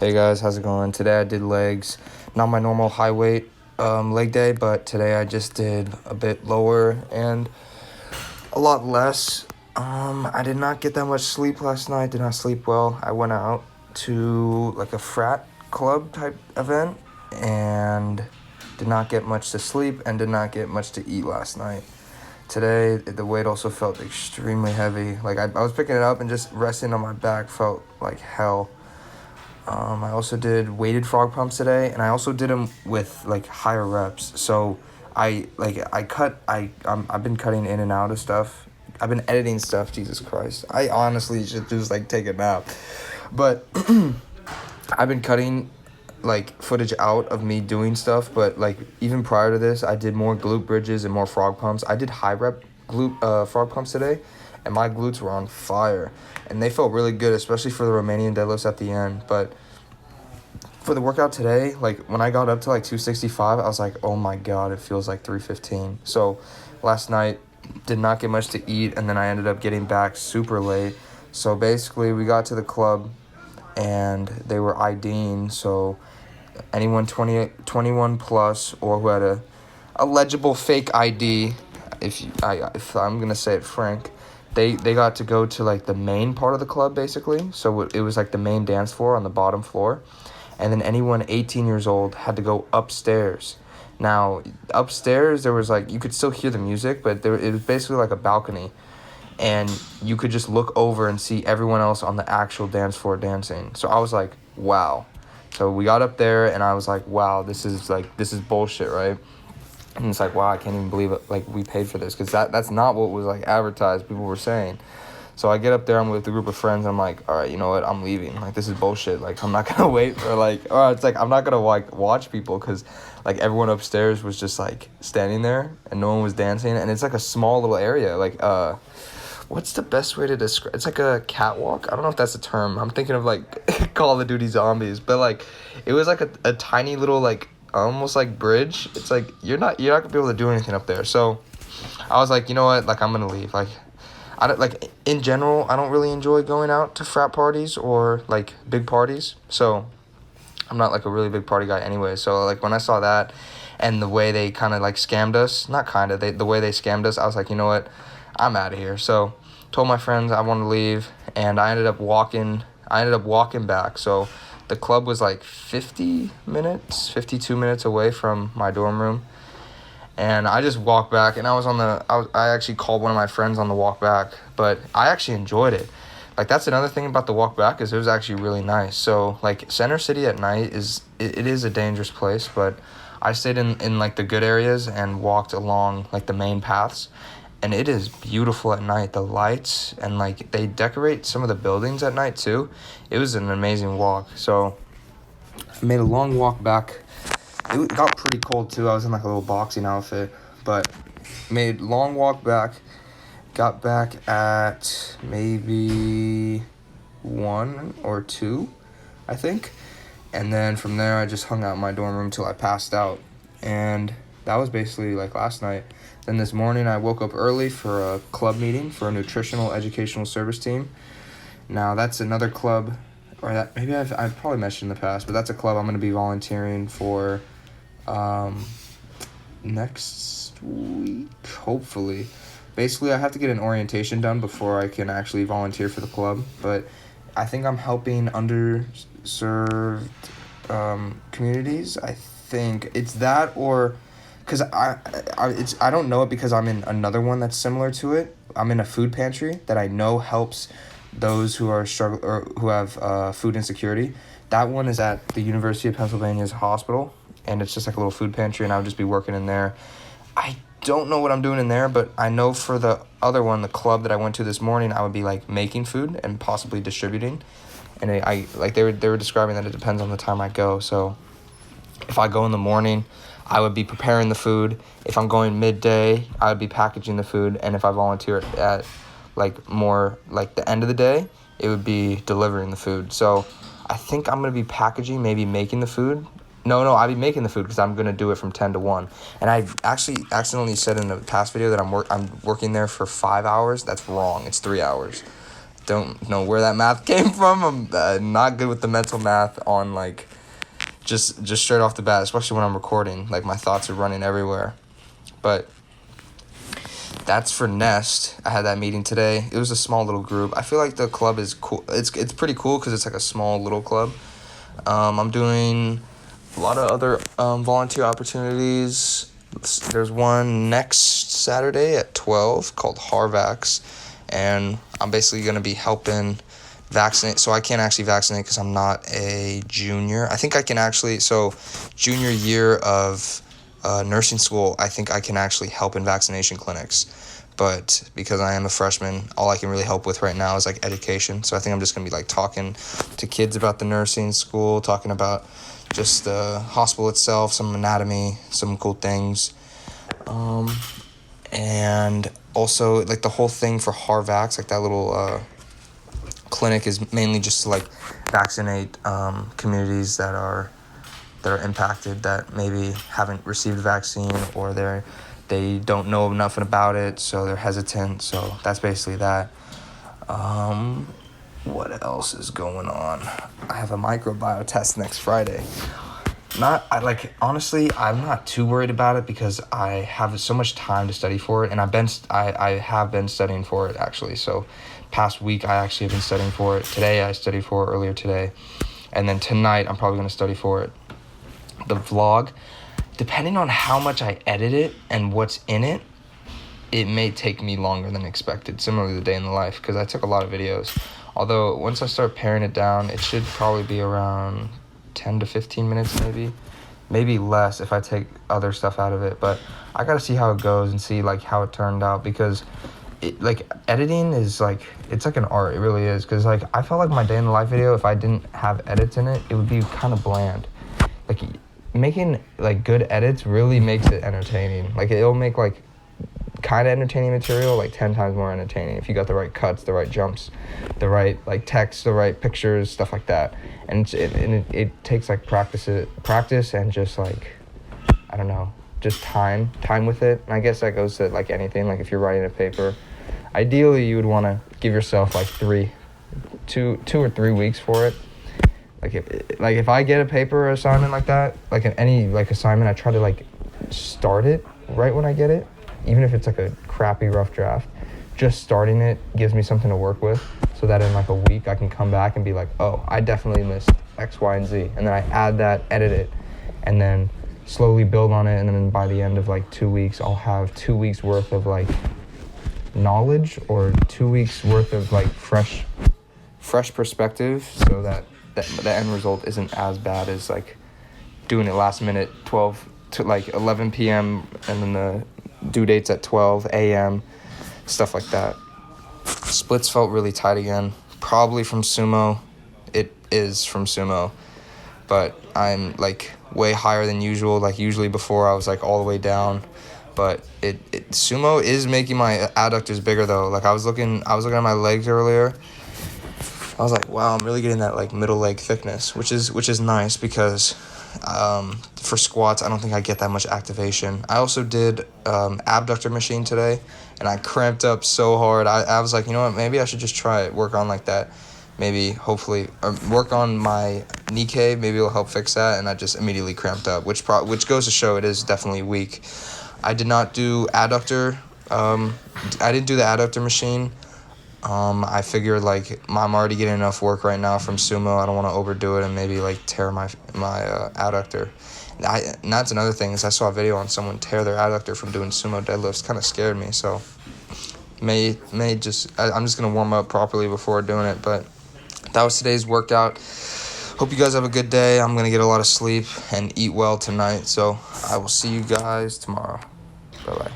Hey guys, how's it going? Today I did legs. Not my normal high weight leg day, but today I just did a bit lower and a lot less. I did not get that much sleep last night. Did not sleep well. I went out to like a frat club type event and did not get much to sleep and did not get much to eat last night. Today, the weight also felt extremely heavy. Like I was picking it up and just resting on my back felt like hell. I also did weighted frog pumps today, and I also did them with like higher reps. So I've been cutting in and out of stuff. I've been editing stuff. Jesus Christ, I honestly should just like take a nap. But I've been cutting like footage out of me doing stuff. But like even prior to this, I did more glute bridges and more frog pumps. I did high rep glute frog pumps today, and my glutes were on fire. And they felt really good, especially for the Romanian deadlifts at the end. But for the workout today, like when I got up to like 265, I was like, oh my God, it feels like 315. So last night, did not get much to eat, and then I ended up getting back super late. So basically, we got to the club, and they were IDing. So anyone 21 plus or who had a legible fake ID, if I'm going to say it frank, They got to go to like the main part of the club basically. So it was like the main dance floor on the bottom floor. And then anyone 18 years old had to go upstairs. Now, upstairs there was like, you could still hear the music, but it was basically like a balcony. And you could just look over and see everyone else on the actual dance floor dancing. So I was like, wow. So we got up there and I was like, wow, this is bullshit, right? And it's like, wow, I can't even believe it. Like, we paid for this. Because that's not what was, like, advertised. People were saying. So I get up there. I'm with a group of friends. I'm like, all right, you know what? I'm leaving. Like, this is bullshit. Like, I'm not going to wait for, like... Or it's like, I'm not going to, like, watch people. Because, like, everyone upstairs was just, like, standing there. And no one was dancing. And it's, like, a small little area. Like, what's the best way to describe... It's, like, a catwalk. I don't know if that's a term. I'm thinking of, like, Call of Duty Zombies. But, like, it was, like, a tiny little, like... almost like bridge. It's like you're not gonna be able to do anything up there. So I was like, you know what, like I'm gonna leave. Like I don't, like in general, I don't really enjoy going out to frat parties or like big parties. So I'm not like a really big party guy anyway. So like when I saw that and the way they kind of like scammed us, not kind of, the way they scammed us, I was like, you know what, I'm out of here. So told my friends I want to leave, and I ended up walking back. So the club was like 52 minutes away from my dorm room. And I just walked back, and I actually called one of my friends on the walk back, but I actually enjoyed it. Like, that's another thing about the walk back is it was actually really nice. So, like, Center City at night it is a dangerous place, but I stayed in like, the good areas and walked along, like, the main paths. And it is beautiful at night. The lights and like they decorate some of the buildings at night too. It was an amazing walk. So I made a long walk back. It got pretty cold too. I was in like a little boxing outfit, but made long walk back. Got back at maybe 1 or 2, I think. And then from there I just hung out in my dorm room till I passed out. And that was basically like last night. Then this morning I woke up early for a club meeting for a nutritional educational service team. Now that's another club, or that maybe I've probably mentioned in the past, but that's a club I'm going to be volunteering for next week, hopefully. Basically, I have to get an orientation done before I can actually volunteer for the club, but I think I'm helping underserved communities. I think it's that, or... Because I don't know it because I'm in another one that's similar to it. I'm in a food pantry that I know helps those who are or who have food insecurity. That one is at the University of Pennsylvania's hospital, and it's just like a little food pantry, and I would just be working in there. I don't know what I'm doing in there, but I know for the other one, the club that I went to this morning, I would be like making food and possibly distributing. And I like they were describing that it depends on the time I go. So if I go in the morning, I would be preparing the food. If I'm going midday, I would be packaging the food. And if I volunteer at like more like the end of the day, it would be delivering the food. So I think I'm going to be packaging, maybe making the food. No, I'd be making the food because I'm going to do it from 10 to 1. And I actually accidentally said in a past video that I'm working there for 5 hours. That's wrong. It's 3 hours. don't know where that math came from. I'm not good with the mental math on, like, just straight off the bat, especially when I'm recording. Like, my thoughts are running everywhere. But that's for Nest. I had that meeting today. It was a small little group. I feel like the club is cool. It's pretty cool because it's like a small little club. I'm doing a lot of other volunteer opportunities. There's one next Saturday at 12 called Harvax, and I'm basically going to be helping vaccinate. So I can't actually vaccinate because I'm not a junior. I think I can actually, so junior year of nursing school, I think I can actually help in vaccination clinics. But because I am a freshman, all I can really help with right now is like education. So I think I'm just going to be like talking to kids about the nursing school, talking about just the hospital itself, some anatomy, some cool things. And also like the whole thing for Harvax, like that little clinic is mainly just to like vaccinate communities that are impacted, that maybe haven't received a vaccine, or they don't know nothing about it, so they're hesitant. So that's basically that. What else is going on? I have a microbiology test next Friday. Honestly, I'm not too worried about it because I have so much time to study for it, and I have been studying for it actually. So past week I actually have been studying for it. Today I studied for it earlier today, and then tonight I'm probably going to study for it. The vlog, depending on how much I edit it and what's in it, it may take me longer than expected, similar to the day in the life, because I took a lot of videos. Although once I start paring it down, it should probably be around 10 to 15 minutes maybe less if I take other stuff out of it. But I gotta see how it goes and see like how it turned out, because editing is like, it's like an art. It really is, because like I felt like my day in the life video, if I didn't have edits in it, it would be kind of bland. Like making like good edits really makes it entertaining. Like it'll make like kind of entertaining material like 10 times more entertaining if you got the right cuts, the right jumps, the right like text, the right pictures, stuff like that. And it takes like practice and just like, I don't know, just time with it. And I guess that goes to like anything. Like if you're writing a paper, ideally you would want to give yourself like 2 or 3 weeks for it. Like if I get a paper assignment like that, like any like assignment, I try to like start it right when I get it, even if it's like a crappy rough draft. Just starting it gives me something to work with, so that in like a week I can come back and be like, oh, I definitely missed X, Y, and Z, and then I add that, edit it, and then slowly build on it, and then by the end of like 2 weeks, I'll have 2 weeks worth of like knowledge, or 2 weeks worth of like fresh perspective, so that the end result isn't as bad as like doing it last minute, 12 to like 11 p.m. and then the due date's at 12 a.m., stuff like that. Splits felt really tight again, probably from sumo. It is from sumo, but I'm like way higher than usual. Like usually before I was like all the way down, but sumo is making my adductors bigger though. Like I was looking at my legs earlier. I was like, wow, I'm really getting that like middle leg thickness, which is nice, because for squats, I don't think I get that much activation. I also did abductor machine today, and I cramped up so hard. I was like, you know what, maybe I should just try it, work on like that. Maybe, hopefully, work on my knee cave. Maybe it'll help fix that. And I just immediately cramped up, which goes to show it is definitely weak. I did not do adductor. I didn't do the adductor machine. I figured like I'm already getting enough work right now from sumo. I don't want to overdo it and maybe like tear my adductor. And that's another thing, is I saw a video on someone tear their adductor from doing sumo deadlifts. Kind of scared me. So I'm just gonna warm up properly before doing it. But that was today's workout. Hope you guys have a good day. I'm gonna get a lot of sleep and eat well tonight. So I will see you guys tomorrow. Bye bye.